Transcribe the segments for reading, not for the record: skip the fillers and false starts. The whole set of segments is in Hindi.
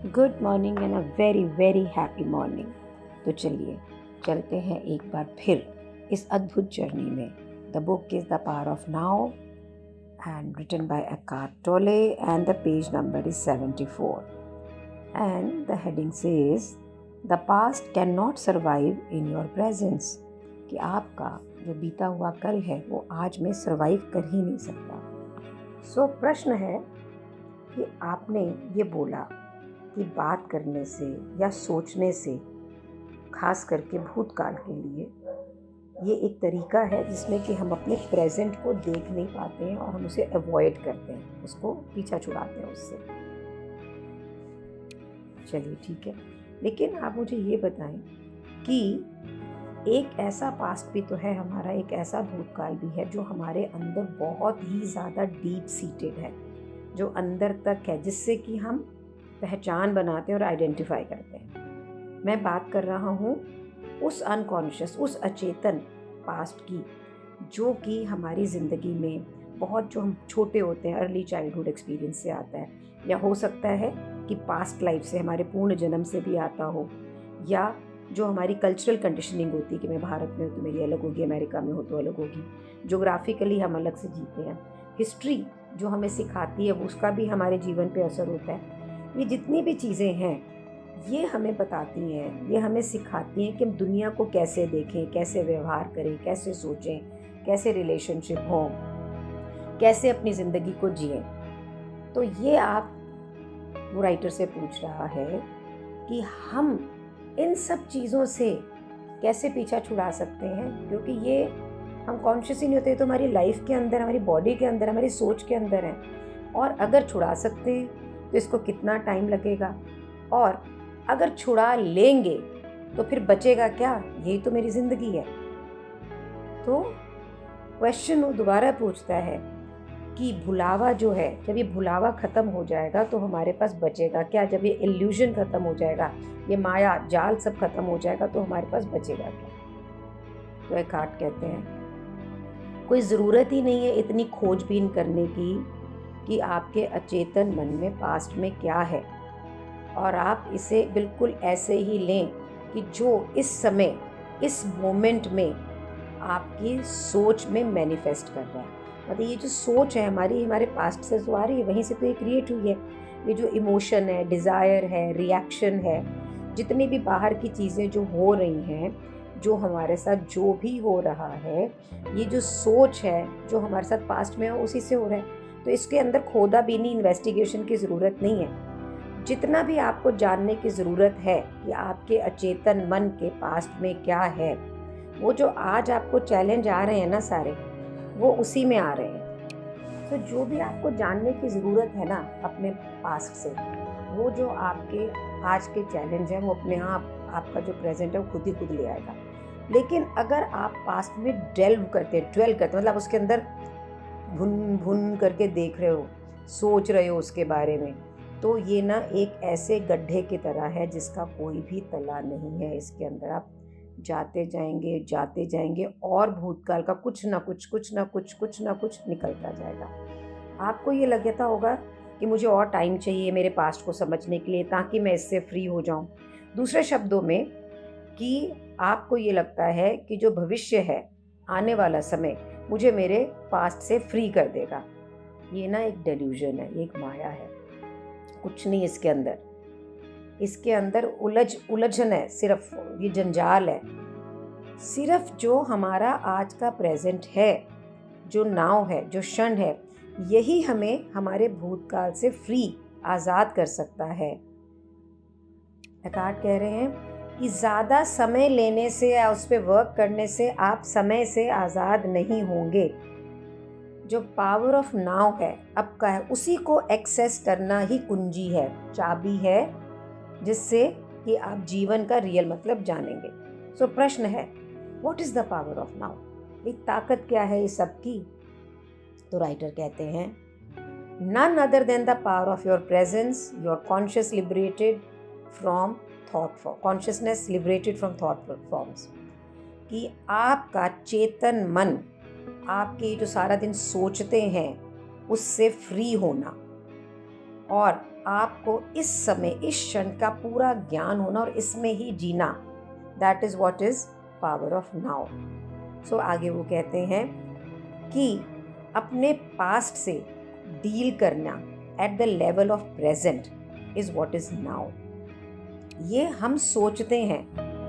Good morning and a very very happy morning. तो चलिए चलते हैं एक बार फिर इस अद्भुत जर्नी में। The book is the power of now and written by Eckhart Tolle, and the page number is 74, and the heading says the past cannot survive in your presence, कि आपका जो बीता हुआ कल है वो आज में सर्वाइव कर ही नहीं सकता। प्रश्न है कि आपने ये बोला कि बात करने से या सोचने से, खास करके भूतकाल के लिए, ये एक तरीका है जिसमें कि हम अपने प्रेजेंट को देख नहीं पाते हैं और हम उसे अवॉइड करते हैं, उसको पीछा छुड़ाते हैं उससे। चलिए ठीक है, लेकिन आप मुझे ये बताएं कि एक ऐसा पास्ट भी तो है हमारा, एक ऐसा भूतकाल भी है जो हमारे अंदर बहुत ही ज़्यादा डीप सीटेड है, जो अंदर तक है, जिससे कि हम पहचान बनाते हैं और आइडेंटिफाई करते हैं। मैं बात कर रहा हूँ उस अनकॉन्शियस, उस अचेतन पास्ट की, जो कि हमारी ज़िंदगी में बहुत, जो हम छोटे होते हैं अर्ली चाइल्डहुड एक्सपीरियंस से आता है, या हो सकता है कि पास्ट लाइफ से, हमारे पूर्ण जन्म से भी आता हो, या जो हमारी कल्चरल कंडीशनिंग होती है कि मैं भारत में हूँ तो मेरी अलग होगी, अमेरिका में हो तो अलग होगी, जोग्राफिकली हम अलग से जीते हैं, हिस्ट्री जो हमें सिखाती है उसका भी हमारे जीवन पे असर होता है। ये जितनी भी चीज़ें हैं ये हमें बताती हैं, ये हमें सिखाती हैं कि हम दुनिया को कैसे देखें, कैसे व्यवहार करें, कैसे सोचें, कैसे रिलेशनशिप हो, कैसे अपनी ज़िंदगी को जिएं। तो ये आप वो राइटर से पूछ रहा है कि हम इन सब चीज़ों से कैसे पीछा छुड़ा सकते हैं, क्योंकि ये हम कॉन्शियस ही नहीं होते, तो हमारी लाइफ के अंदर, हमारी बॉडी के अंदर, हमारी सोच के अंदर है। और अगर छुड़ा सकते हैं तो इसको कितना टाइम लगेगा, और अगर छुड़ा लेंगे तो फिर बचेगा क्या? यही तो मेरी ज़िंदगी है। तो क्वेश्चन वो दोबारा पूछता है कि भुलावा जो है, जब ये भुलावा ख़त्म हो जाएगा तो हमारे पास बचेगा क्या? जब ये इल्यूजन ख़त्म हो जाएगा, ये माया जाल सब ख़त्म हो जाएगा तो हमारे पास बचेगा क्या? तो एकार्ट कहते हैं कोई ज़रूरत ही नहीं है इतनी खोजबीन करने की कि आपके अचेतन मन में पास्ट में क्या है, और आप इसे बिल्कुल ऐसे ही लें कि जो इस समय, इस मोमेंट में आपकी सोच में मैनिफेस्ट कर रहा है। मतलब ये जो सोच है हमारी, हमारे पास्ट से जो आ रही है, वहीं से तो ये क्रिएट हुई है। ये जो इमोशन है, डिज़ायर है, रिएक्शन है, जितनी भी बाहर की चीज़ें जो हो रही हैं, जो हमारे साथ जो भी हो रहा है, ये जो सोच है जो हमारे साथ पास्ट में है उसी से हो रहा है। तो इसके अंदर खोदा बीनी इन्वेस्टिगेशन की ज़रूरत नहीं है। जितना भी आपको जानने की ज़रूरत है कि आपके अचेतन मन के पास्ट में क्या है, वो जो आज आपको चैलेंज आ रहे हैं ना सारे, वो उसी में आ रहे हैं। तो जो भी आपको जानने की ज़रूरत है ना अपने पास्ट से, वो जो आपके आज के चैलेंज हैं, वो अपने आप आपका जो प्रेजेंट है वो खुद ही खुद ले आएगा। लेकिन अगर आप पास्ट में ड्वेल करते, मतलब उसके अंदर भुन भुन करके देख रहे हो, सोच रहे हो उसके बारे में, तो ये ना एक ऐसे गड्ढे की तरह है जिसका कोई भी तला नहीं है। इसके अंदर आप जाते जाएंगे और भूतकाल का कुछ ना कुछ निकलता जाएगा। आपको ये लगता होगा कि मुझे और टाइम चाहिए मेरे पास्ट को समझने के लिए, ताकि मैं इससे फ्री हो जाऊं। दूसरे शब्दों में कि आपको ये लगता है कि जो भविष्य है, आने वाला समय, मुझे मेरे पास्ट से फ्री कर देगा। ये ना एक डेल्यूजन है, एक माया है, कुछ नहीं इसके अंदर। इसके अंदर उलझन है, सिर्फ ये जंजाल है। सिर्फ जो हमारा आज का प्रेजेंट है, जो नाव है, जो क्षण है, यही हमें हमारे भूतकाल से फ्री, आज़ाद कर सकता है। एकार्ट कह रहे हैं कि ज़्यादा समय लेने से या उस पर वर्क करने से आप समय से आज़ाद नहीं होंगे। जो पावर ऑफ नाउ है, अब का है, उसी को एक्सेस करना ही कुंजी है, चाबी है, जिससे कि आप जीवन का रियल मतलब जानेंगे। प्रश्न है, what is the power of now? ये ताकत क्या है इस सब की? तो राइटर कहते हैं, none other than the power of your presence, your conscious liberated from thought, consciousness liberated from thought forms, कि आपका चेतन मन, आपके जो सारा दिन सोचते हैं उससे फ्री होना, और आपको इस समय इस क्षण का पूरा ज्ञान होना और इसमें ही जीना, that is what is power of now. So आगे वो कहते हैं कि अपने पास्ट से डील करना at the level of present is what is now. ये हम सोचते हैं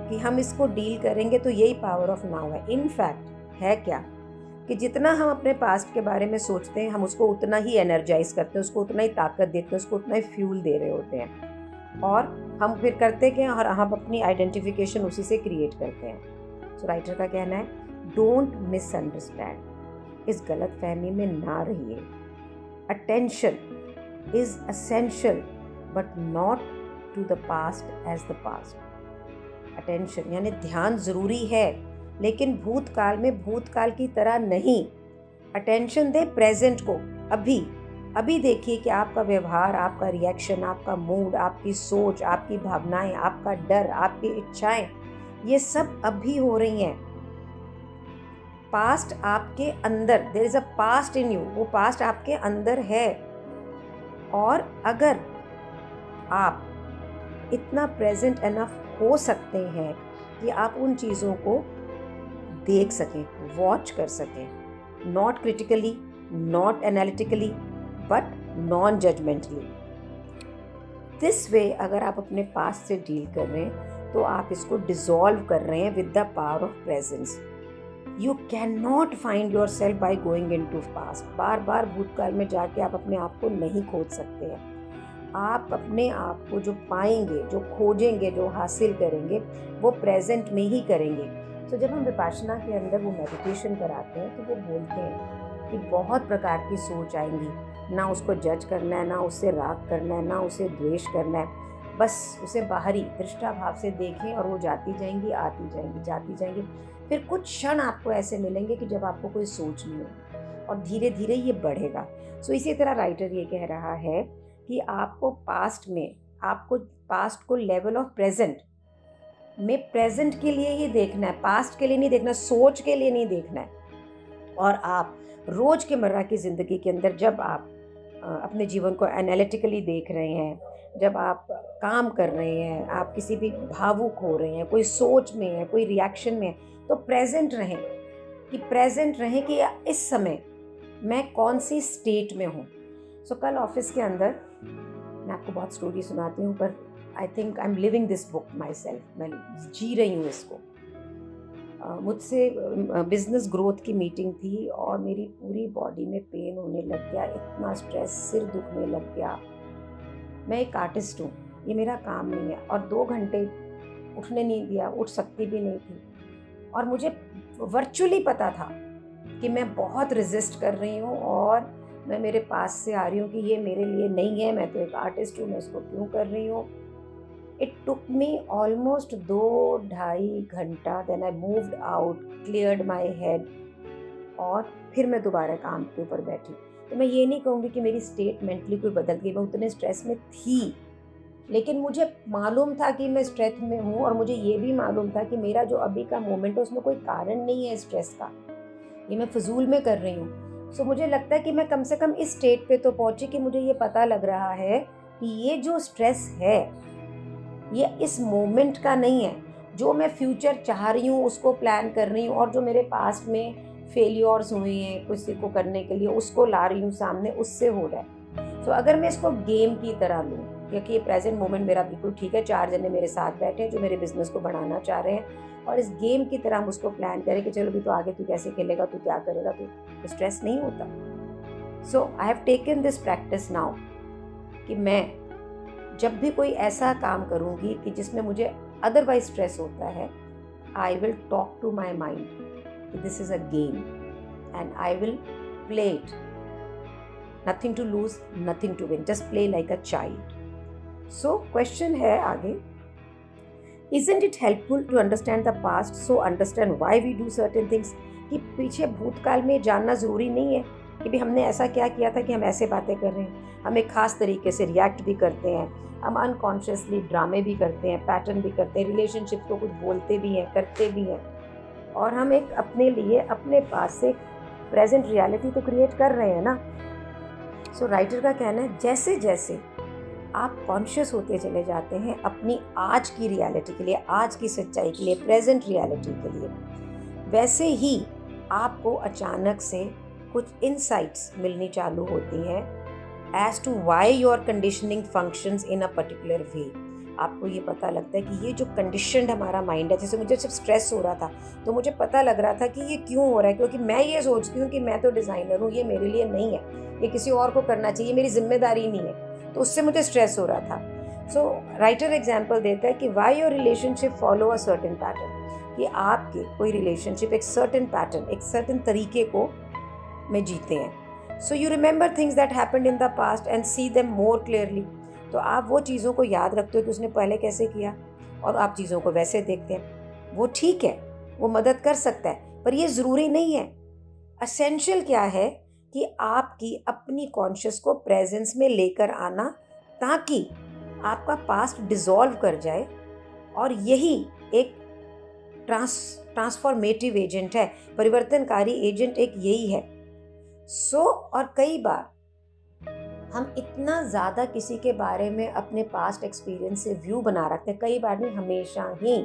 कि हम इसको डील करेंगे तो यही पावर ऑफ नाउ है। इनफैक्ट है क्या कि जितना हम अपने पास्ट के बारे में सोचते हैं हम उसको उतना ही एनर्जाइज करते हैं, उसको उतना ही ताकत देते हैं, उसको उतना ही फ्यूल दे रहे होते हैं, और हम फिर करते क्या, और हम अपनी आइडेंटिफिकेशन उसी से क्रिएट करते हैं। सो राइटर का कहना है डोंट मिसअंडरस्टैंड, इस गलत फहमी में ना रहिए। Attention is essential but not to the past as the past. Attention यानी ध्यान ज़रूरी है, लेकिन भूतकाल में भूतकाल की तरह नहीं। अटेंशन दे प्रेजेंट को, अभी अभी देखिए कि आपका व्यवहार, आपका रिएक्शन, आपका मूड, आपकी सोच, आपकी भावनाएं, आपका डर, आपकी इच्छाएं, ये सब अभी हो रही हैं। पास्ट आपके अंदर, there is a past in you, वो पास्ट आपके अंदर है। और अगर आप इतना प्रेजेंट एनफ हो सकते हैं कि आप उन चीज़ों को देख सकें, वॉच कर सकें, not critically, not analytically, but non judgmentally. This way अगर आप अपने पास्ट से डील कर रहे हैं तो आप इसको डिसॉल्व कर रहे हैं with the power of presence. You can not find yourself by going into past. बार बार भूतकाल में जाके आप अपने आप को नहीं खोज सकते हैं। आप अपने आप को जो पाएंगे, जो खोजेंगे, जो हासिल करेंगे, वो प्रेजेंट में ही करेंगे। तो जब हम विपाशना के अंदर वो मेडिटेशन कराते हैं तो वो बोलते हैं कि बहुत प्रकार की सोच आएंगी, ना उसको जज करना है, ना उससे राग करना है, ना उसे द्वेष करना है, बस उसे बाहरी दृष्टा भाव से देखें और वो जाती जाएंगी, आती जाएंगी, जाती जाएंगी। फिर कुछ क्षण आपको ऐसे मिलेंगे कि जब आपको कोई सोच नहीं होगी और धीरे धीरे ये बढ़ेगा। सो इसी तरह राइटर ये कह रहा है कि आपको पास्ट में, आपको पास्ट को लेवल ऑफ प्रेजेंट में प्रेजेंट के लिए ही देखना है, पास्ट के लिए नहीं देखना, सोच के लिए नहीं देखना है। और आप रोज के मर्रा की ज़िंदगी के अंदर जब आप अपने जीवन को एनालिटिकली देख रहे हैं, जब आप काम कर रहे हैं, आप किसी भी भावुक हो रहे हैं, कोई सोच में है, कोई रिएक्शन में है, तो प्रेजेंट रहें कि इस समय मैं कौन सी स्टेट में हूँ। सो कल ऑफिस के अंदर मैं आपको बहुत स्टोरी सुनाती हूँ, पर I think I am living this book my self, मैं जी रही हूँ इसको। मुझसे बिजनेस ग्रोथ की मीटिंग थी और मेरी पूरी बॉडी में पेन होने लग गया, इतना स्ट्रेस, सिर दुखने लग गया। मैं एक आर्टिस्ट हूँ, ये मेरा काम नहीं है, और 2 घंटे उठने नहीं दिया, उठ सकती भी नहीं थी। और मुझे वर्चुअली पता था कि मैं बहुत रेजिस्ट कर रही हूँ और मैं मेरे पास से आ रही हूँ कि ये मेरे लिए नहीं है, मैं तो एक आर्टिस्ट हूँ, मैं इसको क्यों कर रही हूँ। इट टुक मी ऑलमोस्ट 2-2.5 घंटा, then I moved out, cleared my head, और फिर मैं दोबारा काम के ऊपर बैठी। तो मैं ये नहीं कहूँगी कि मेरी स्टेट मेंटली कोई बदल गई, मैं उतने स्ट्रेस में थी, लेकिन मुझे मालूम था कि मैं स्ट्रेस में हूँ, और मुझे ये भी मालूम था कि मेरा जो अभी का मोमेंट है उसमें कोई कारण नहीं है स्ट्रेस का, ये मैं फजूल में कर रही हूँ। सो मुझे लगता है कि मैं कम से कम इस स्टेट पे तो पहुँची कि मुझे ये पता लग रहा है कि ये जो स्ट्रेस है ये इस मोमेंट का नहीं है। जो मैं फ्यूचर चाह रही हूँ उसको प्लान कर रही हूँ, और जो मेरे पास्ट में फेलियर्स हुए हैं किसी को करने के लिए, उसको ला रही हूँ सामने, उससे हो रहा है। तो अगर मैं इसको गेम की तरह लूँ, क्योंकि ये प्रेजेंट मोमेंट मेरा बिल्कुल ठीक है, 4 जने मेरे साथ बैठे हैं जो मेरे बिजनेस को बढ़ाना चाह रहे हैं, और इस गेम की तरह हम उसको प्लान करें कि चलो भी तो आगे तू कैसे खेलेगा, तू क्या करेगा, तो स्ट्रेस नहीं होता। So I have taken this practice now कि मैं जब भी कोई ऐसा काम करूँगी कि जिसमें मुझे अदरवाइज स्ट्रेस होता है, I will talk to my mind कि this is a game and I will play it, nothing to lose, nothing to win, just play like a child. So question है आगे, isn't it helpful to understand the past so understand why we do certain things? कि पीछे भूतकाल में जानना ज़रूरी नहीं है कि भी हमने ऐसा क्या किया था कि हम ऐसे बातें कर रहे हैं। हम एक ख़ास तरीके से रिएक्ट भी करते हैं, हम अनकॉन्शियसली ड्रामे भी करते हैं, पैटर्न भी करते हैं, रिलेशनशिप को कुछ बोलते भी हैं, करते भी हैं, और हम एक अपने लिए अपने पास से प्रेजेंट रियलिटी तो क्रिएट कर रहे हैं ना। सो राइटर का कहना है जैसे जैसे आप कॉन्शियस होते चले जाते हैं अपनी आज की रियलिटी के लिए, आज की सच्चाई के लिए, प्रेजेंट रियलिटी के लिए। वैसे ही आपको अचानक से कुछ इनसाइट्स मिलनी चालू होती हैं as to why your conditioning functions in a particular way. आपको ये पता लगता है कि ये जो कंडीशनड हमारा माइंड है, जैसे मुझे जब स्ट्रेस हो रहा था तो मुझे पता लग रहा था कि ये क्यों हो रहा है, क्योंकि मैं ये सोचती हूँ कि मैं तो डिज़ाइनर हूँ, ये मेरे लिए नहीं है, ये किसी और को करना चाहिए, मेरी जिम्मेदारी नहीं है, तो उससे मुझे स्ट्रेस हो रहा था। सो राइटर एग्जाम्पल देता है कि why your relationship follow a certain pattern, कि आपके कोई रिलेशनशिप एक सर्टेन पैटर्न, एक सर्टेन तरीके को में जीते हैं। So you remember things that happened in the past and see them more clearly. तो आप वो चीज़ों को याद रखते हो कि उसने पहले कैसे किया, और आप चीज़ों को वैसे देखते हैं। वो ठीक है, वो मदद कर सकता है, पर ये ज़रूरी नहीं है। असेंशियल क्या है कि आपकी अपनी कॉन्शियस को प्रेजेंस में लेकर आना, ताकि आपका पास्ट डिसॉल्व कर जाए, और यही एक ट्रांसफॉर्मेटिव एजेंट है, परिवर्तनकारी एजेंट एक यही है। और कई बार हम इतना ज़्यादा किसी के बारे में अपने पास्ट एक्सपीरियंस से व्यू बना रखते हैं, कई बार नहीं, हमेशा ही,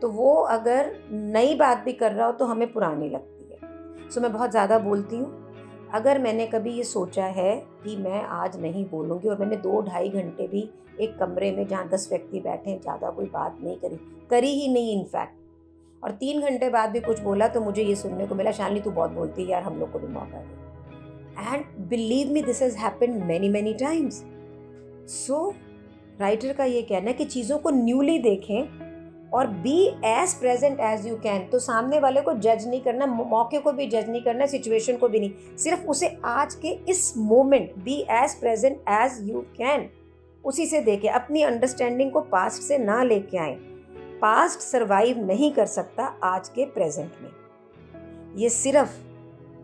तो वो अगर नई बात भी कर रहा हो तो हमें पुरानी लगती है। मैं बहुत ज़्यादा बोलती हूँ। अगर मैंने कभी ये सोचा है कि मैं आज नहीं बोलूँगी, और मैंने 2-2.5 घंटे भी एक कमरे में जहाँ 10 व्यक्ति बैठे हैं, ज़्यादा कोई बात नहीं करी ही नहीं इनफैक्ट, और 3 घंटे बाद भी कुछ बोला तो मुझे ये सुनने को मिला, शालिनी तू बहुत बोलती है यार, हम लोग को भी मौका दे। And believe me, this has happened many times. Writer का ये कहना है कि चीज़ों को न्यूली देखें और be as present as you can. तो सामने वाले को जज नहीं करना, मौके को भी जज नहीं करना, सिचुएशन को भी नहीं, सिर्फ उसे आज के इस moment be as present as you can, उसी से देखें। अपनी अंडरस्टैंडिंग को पास्ट से ना लेके आए। पास्ट सरवाइव नहीं कर सकता आज के प्रेजेंट में। ये सिर्फ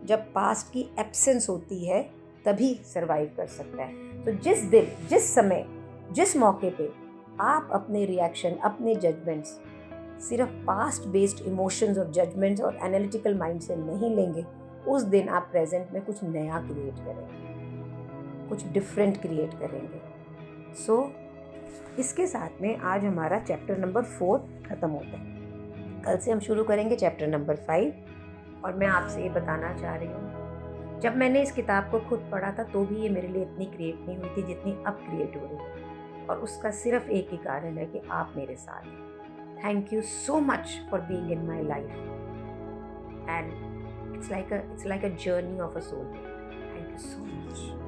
जब पास्ट की एब्सेंस होती है तभी सरवाइव कर सकता है। तो जिस दिन, जिस समय, जिस मौके पे आप अपने रिएक्शन, अपने जजमेंट्स सिर्फ पास्ट बेस्ड इमोशंस और जजमेंट्स और एनालिटिकल माइंड से नहीं लेंगे, उस दिन आप प्रेजेंट में कुछ नया क्रिएट करेंगे, कुछ डिफरेंट क्रिएट करेंगे। इसके साथ में आज हमारा चैप्टर नंबर 4 ख़त्म होता है। कल से हम शुरू करेंगे चैप्टर नंबर 5। और मैं आपसे ये बताना चाह रही हूँ, जब मैंने इस किताब को खुद पढ़ा था तो भी ये मेरे लिए इतनी क्रिएट नहीं हुई थी जितनी अब क्रिएट हो रही है, और उसका सिर्फ एक ही कारण है कि आप मेरे साथ हैं। Thank you so much for being in my life, and it's like a journey of a soul. Thank you so much.